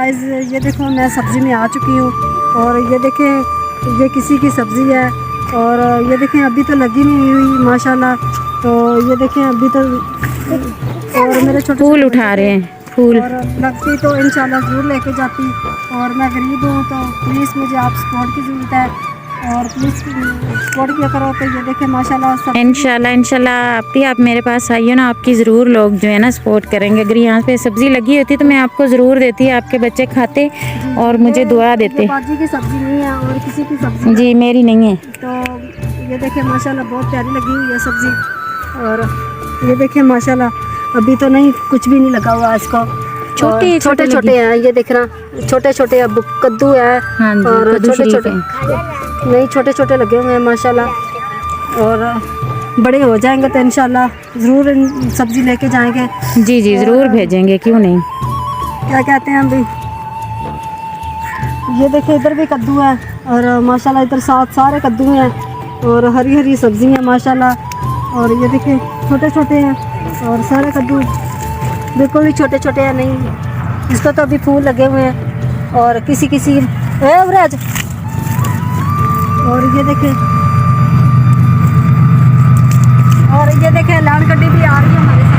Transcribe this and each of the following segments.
Guys ये देखो मैं सब्ज़ी में आ चुकी हूँ और ये देखें ये किसी की सब्ज़ी है और ये देखें अभी तो लगी नहीं हुई माशाल्लाह। तो ये देखें अभी तो और मेरे छोटे फूल उठा रहे हैं फूल। और लगती तो इंशाल्लाह ज़रूर लेके जाती और मैं गरीब हूँ तो प्लीज़ मुझे आप सपोर्ट की ज़रूरत है और प्लीज़ सपोर्ट किया करो। तो ये देखें माशाल्लाह सब इंशाल्लाह आप मेरे पास आइए ना, आपकी ज़रूर लोग जो है ना सपोर्ट करेंगे। अगर यहाँ पे सब्ज़ी लगी होती तो मैं आपको ज़रूर देती, आपके बच्चे खाते और मुझे दुआ देते। बाजी की सब्ज़ी नहीं है और किसी की सब्ज़ी जी मेरी नहीं है। तो ये देखें माशाल्लाह बहुत प्यारी लगी हुई है सब्ज़ी। और ये देखें माशाल्लाह अभी तो नहीं कुछ भी नहीं लगा हुआ इसको, छोटे छोटे हैं। ये देखना छोटे छोटे अब कद्दू है। हाँ जी, और छोटे छोटे नहीं छोटे छोटे लगे हुए हैं माशाल्लाह और बड़े हो जाएंगे तो इंशाल्लाह ज़रूर सब्ज़ी लेके जाएंगे। जी ज़रूर भेजेंगे, क्यों नहीं। क्या कहते हैं अभी ये देखो इधर भी कद्दू है और माशाल्लाह इधर सारे कद्दू हैं और हरी हरी सब्ज़ी है माशाल्लाह। और ये देखिए छोटे छोटे हैं और सारे कद्दू बिल्कुल भी छोटे छोटे हैं नहीं, इसको तो अभी फूल लगे हुए हैं और किसी एवरेज। और ये देखें लाल गड्डी भी आ रही है हमारे साथ।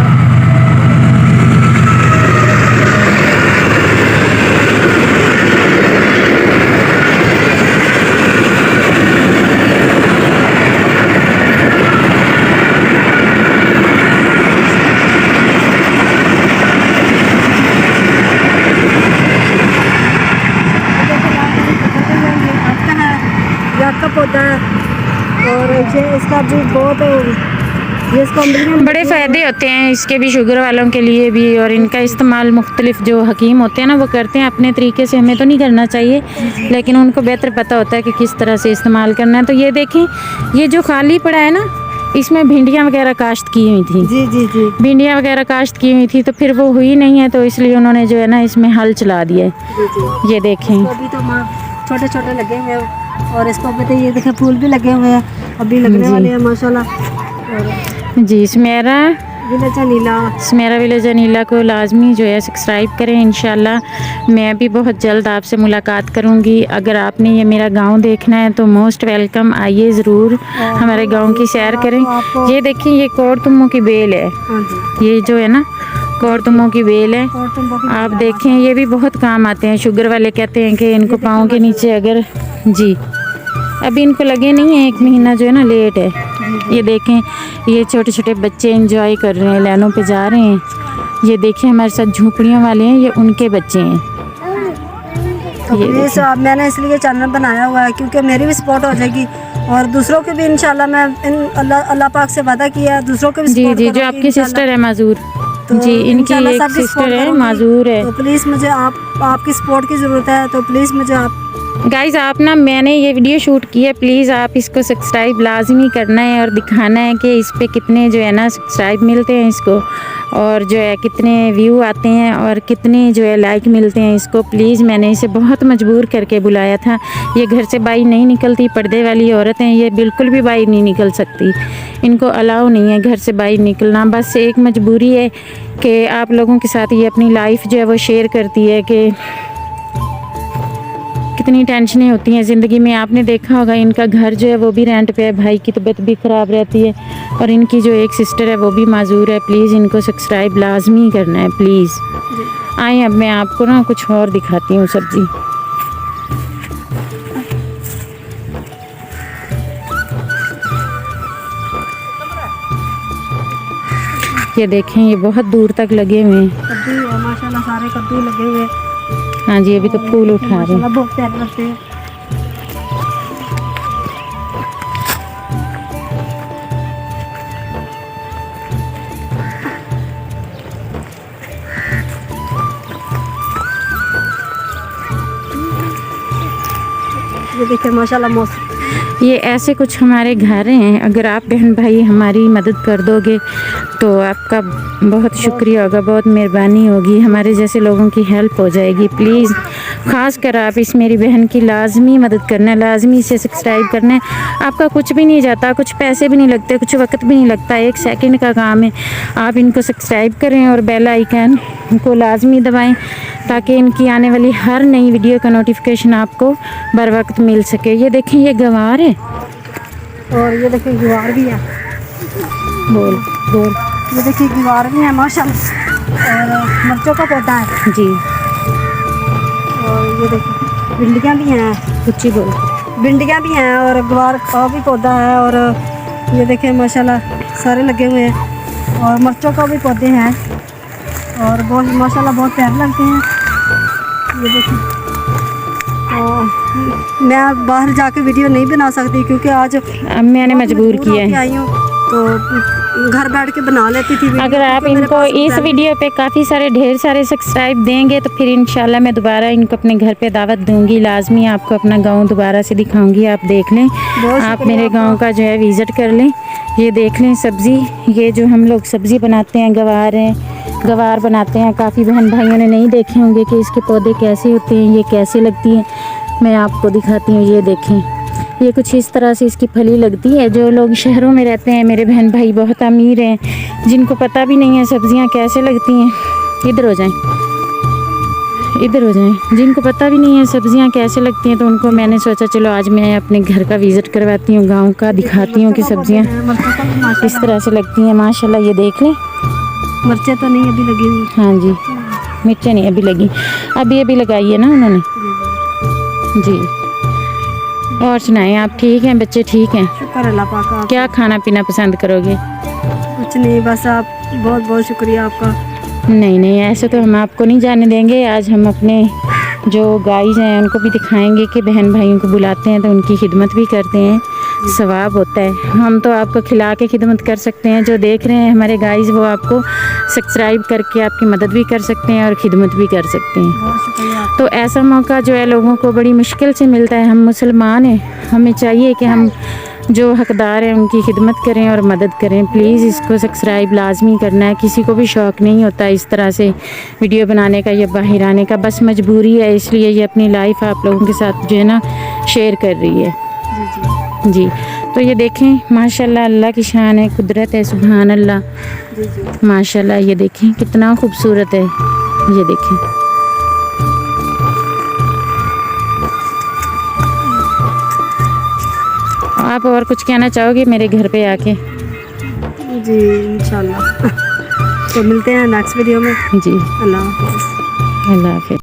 का पौधा है और ये इसका भी बहुत ये इसको बड़े फ़ायदे होते हैं इसके भी, शुगर वालों के लिए भी। और इनका इस्तेमाल मुख्तलिफ जो हकीम होते हैं ना वो करते हैं अपने तरीके से, हमें तो नहीं करना चाहिए लेकिन उनको बेहतर पता होता है कि किस तरह से इस्तेमाल करना है। तो ये देखें ये जो खाली पड़ा है ना इसमें भिंडियाँ वगैरह काश्त की हुई थी। जी भिंडियाँ वगैरह काश्त की हुई थी तो फिर वो हुई नहीं है तो इसलिए उन्होंने जो है ना इसमें हल चला दिया है। ये देखें अभी तो छोटे छोटे लगे हुए हैं और इसको अभी तो ये देखें फूल भी लगे हुए हैं, अभी लगने वाले हैं माशाल्लाह। जी स्मेरा विलेज अनीला को लाजमी जो है सब्सक्राइब करें। इंशाल्लाह मैं भी बहुत जल्द आपसे मुलाकात करूंगी। अगर आपने ये मेरा गांव देखना है तो मोस्ट वेलकम, आइए ज़रूर हमारे गांव की सैर करें। ये देखिए ये कोरतुम्मों की बेल है, ये जो है ना कोरतुम्मों की बेल है। आप देखें ये भी बहुत काम आते हैं। शुगर वाले कहते हैं कि इनको पाँव के नीचे अगर जी अभी इनको लगे नहीं है, 1 महीना जो है ना लेट है। ये देखें ये छोटे छोटे बच्चे एंजॉय कर रहे हैं, लाइनों पे जा रहे हैं। ये देखें हमारे साथ झोपड़ियों वाले हैं, ये उनके बच्चे हैं। तो मैंने इसलिए चैनल बनाया हुआ है क्योंकि मेरी भी सपोर्ट हो जाएगी और दूसरों की भी इंशाल्लाह। मैं अल्लाह पाक से वादा किया है दूसरों के भी जी जो आपकी सिस्टर है माजूर, तो जी इनकी एक सिस्टर है माजूर है। तो प्लीज़ मुझे आपकी सपोर्ट की ज़रूरत है। तो प्लीज़ मुझे आप गाइज आप ना मैंने ये वीडियो शूट की है, प्लीज़ आप इसको सब्सक्राइब लाजमी करना है और दिखाना है कि इस पे कितने जो है ना सब्सक्राइब मिलते हैं इसको और जो है कितने व्यू आते हैं और कितने जो है लाइक मिलते हैं इसको। प्लीज़ मैंने इसे बहुत मजबूर करके बुलाया था। ये घर से बाहर नहीं निकलती, पर्दे वाली औरत हैं, ये बिल्कुल भी बाहर नहीं निकल सकती, इनको अलाउ नहीं है घर से बाहर निकलना। बस एक मजबूरी है कि आप लोगों के साथ ये अपनी लाइफ जो है वो शेयर करती है कि कितनी टेंशनें होती हैं ज़िंदगी में। आपने देखा होगा इनका घर जो है वो भी रेंट पे है, भाई की तबीयत भी ख़राब रहती है और इनकी जो एक सिस्टर है वो भी माजूर है। प्लीज़ इनको सब्सक्राइब लाजमी करना है प्लीज़। आए अब मैं आपको ना कुछ और दिखाती हूँ सब्ज़ी। ये देखें ये बहुत दूर तक लगे हुए हैं। कद्दू है माशाल्लाह, सारे कद्दू लगे हुए हैं। हाँ जी अभी तो फूल उठा रहे हैं। बहुत प्यारे लगते हैं। ये देखिए माशाल्लाह मौसम, ये ऐसे कुछ हमारे घर हैं। अगर आप बहन भाई हमारी मदद कर दोगे तो आपका बहुत शुक्रिया होगा, बहुत मेहरबानी होगी, हमारे जैसे लोगों की हेल्प हो जाएगी। प्लीज़ ख़ास कर आप इस मेरी बहन की लाजमी मदद करना है, लाजमी इसे सब्सक्राइब करना है। आपका कुछ भी नहीं जाता, कुछ पैसे भी नहीं लगते, कुछ वक्त भी नहीं लगता, 1 सेकंड का काम है। आप इनको सब्सक्राइब करें और बेल आइकन को लाजमी दबाएं ताकि इनकी आने वाली हर नई वीडियो का नोटिफिकेशन आपको बर वक्त मिल सके। ये देखें, ये गंवार है और ये देखिए गुवार भी है, बोल बोल ये देखिए गुवार भी है माशाल्लाह। और मिर्चों का पौधा है जी, और ये देखिए भिंडियाँ भी हैं, कुछ बोल। भिंडियाँ भी हैं और गुवार का भी पौधा है। और ये देखिए माशाल्लाह सारे लगे हुए हैं और मिर्चों का भी पौधे हैं और बहुत माशाल्लाह बहुत प्यारे लगते हैं। ये देखिए, और मैं बाहर जाके वीडियो नहीं बना सकती क्योंकि आज अब मैंने मजबूर किया होके है। आई हूँ, तो घर बैठ के बना लेती थी वीडियो, अगर आप क्योंकि मेरे इनको पास इस पहले- वीडियो पे काफ़ी सारे ढेर सारे सब्सक्राइब देंगे तो फिर इंशाल्लाह मैं दोबारा इनको अपने घर पे दावत दूंगी। लाजमी आपको अपना गांव दोबारा से दिखाऊंगी, आप देख लें। बहुत आप शुक्रिया मेरे गांव का जो है विज़िट कर लें। ये देख लें सब्ज़ी, ये जो हम लोग सब्ज़ी बनाते हैं गवार है, गवार बनाते हैं। काफ़ी बहन भाइयों ने नहीं देखे होंगे कि इसके पौधे कैसे होते हैं, ये कैसे लगती हैं। मैं आपको दिखाती हूँ। ये देखें, ये कुछ इस तरह से इसकी फली लगती है। जो लोग शहरों में रहते हैं, मेरे बहन भाई बहुत अमीर हैं, जिनको पता भी नहीं है सब्जियां कैसे लगती हैं, इधर हो जाएं, इधर हो जाएं, जिनको पता भी नहीं है सब्जियां कैसे लगती हैं, तो उनको मैंने सोचा चलो आज मैं अपने घर का विज़िट करवाती हूँ, गांव का दिखाती हूँ कि सब्जियां मिर्चों का भी इस माशाल्लाह, तरह से लगती हैं। माशाल्लाह ये देख लें। मिर्चें तो नहीं अभी लगी हुई। हाँ जी, मिर्चें नहीं अभी लगी, अभी लगाई है ना उन्होंने जी। और सुनाएं, आप ठीक हैं, बच्चे ठीक हैं? शुक्र अल्लाह पाक का। क्या खाना पीना पसंद करोगे? कुछ नहीं, बस आप बहुत बहुत शुक्रिया आपका। नहीं नहीं, ऐसे तो हम आपको नहीं जाने देंगे। आज हम अपने जो गाइस हैं उनको भी दिखाएंगे कि बहन भाइयों को बुलाते हैं तो उनकी खिदमत भी करते हैं, सवाब होता है। हम तो आपको खिला के खिदमत कर सकते हैं, जो देख रहे हैं हमारे गाइस वो आपको सब्सक्राइब करके आपकी मदद भी कर सकते हैं और खिदमत भी कर सकते हैं। बहुत शुक्रिया आपका। तो ऐसा मौका जो है लोगों को बड़ी मुश्किल से मिलता है। हम मुसलमान हैं, हमें चाहिए कि हम जो हकदार हैं उनकी खिदमत करें और मदद करें। प्लीज़ इसको सब्सक्राइब लाजमी करना है। किसी को भी शौक़ नहीं होता इस तरह से वीडियो बनाने का या बाहर आने का, बस मजबूरी है, इसलिए ये अपनी लाइफ आप लोगों के साथ जो है ना शेयर कर रही है जी जी जी। तो ये देखें माशाल्लाह, अल्लाह की शान है, कुदरत है, सुभान अल्लाह जी जी। माशाल्लाह। ये देखें कितना खूबसूरत है, ये देखें। आप और कुछ कहना चाहोगे मेरे घर पे आके? जी इंशाल्लाह। तो मिलते हैं नेक्स्ट वीडियो में। जी, अल्लाह हाफ़िज़। अल्लाह हाफिज़।